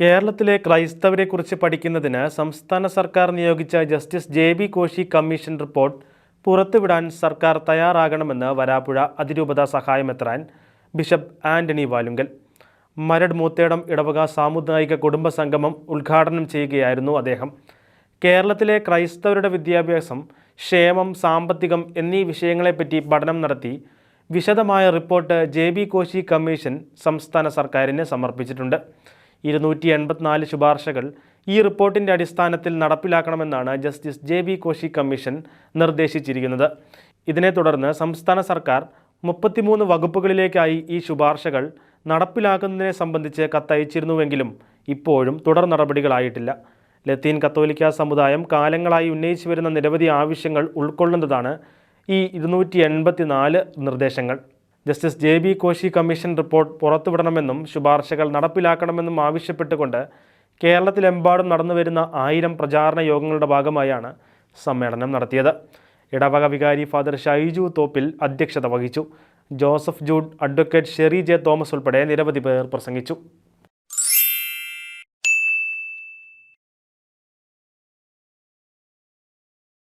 കേരളത്തിലെ ക്രൈസ്തവരെക്കുറിച്ച് പഠിക്കുന്നതിന് സംസ്ഥാന സർക്കാർ നിയോഗിച്ച ജസ്റ്റിസ് ജെ.ബി. കോശി കമ്മീഷൻ റിപ്പോർട്ട് പുറത്തുവിടാൻ സർക്കാർ തയ്യാറാകണമെന്ന് വരാപ്പുഴ അതിരൂപത സഹായമെത്രാൻ ബിഷപ്പ് ആന്റണി വാലുങ്കൽ. മരട് മൂത്തേടം ഇടവക സാമുദായിക കുടുംബ സംഗമം ഉദ്ഘാടനം ചെയ്യുകയായിരുന്നു അദ്ദേഹം. കേരളത്തിലെ ക്രൈസ്തവരുടെ വിദ്യാഭ്യാസം, ക്ഷേമം, സാമ്പത്തികം എന്നീ വിഷയങ്ങളെപ്പറ്റി പഠനം നടത്തി വിശദമായ റിപ്പോർട്ട് ജെ.ബി. കോശി കമ്മീഷൻ സംസ്ഥാന സർക്കാരിന് സമർപ്പിച്ചിട്ടുണ്ട്. 284 ശുപാർശകൾ ഈ റിപ്പോർട്ടിൻ്റെ അടിസ്ഥാനത്തിൽ നടപ്പിലാക്കണമെന്നാണ് ജസ്റ്റിസ് ജെ.ബി. കോശി കമ്മീഷൻ നിർദ്ദേശിച്ചിരിക്കുന്നത്. ഇതിനെ തുടർന്ന് സംസ്ഥാന സർക്കാർ 33 വകുപ്പുകളിലേക്കായി ഈ ശുപാർശകൾ നടപ്പിലാക്കുന്നതിനെ സംബന്ധിച്ച് കത്തയച്ചിരുന്നുവെങ്കിലും ഇപ്പോഴും തുടർ നടപടികളായിട്ടില്ല. ലത്തീൻ കത്തോലിക്ക സമുദായം കാലങ്ങളായി ഉന്നയിച്ചു വരുന്ന നിരവധി ആവശ്യങ്ങൾ ഉൾക്കൊള്ളുന്നതാണ് ഈ 284 നിർദ്ദേശങ്ങൾ. ജസ്റ്റിസ് ജെ.ബി. കോശി കമ്മീഷൻ റിപ്പോർട്ട് പുറത്തുവിടണമെന്നും ശുപാർശകൾ നടപ്പിലാക്കണമെന്നും ആവശ്യപ്പെട്ടുകൊണ്ട് കേരളത്തിലെമ്പാടും നടന്നുവരുന്ന 1000 പ്രചാരണ യോഗങ്ങളുടെ ഭാഗമായാണ് സമ്മേളനം നടത്തിയത്. ഇടവക വികാരി ഫാദർ ഷൈജു തോപ്പിൽ അധ്യക്ഷത വഹിച്ചു. Joseph Jude, advocate Sherry J Thomas ഉൾപ്പെടെ നിരവധി പേർ പ്രസംഗിച്ചു.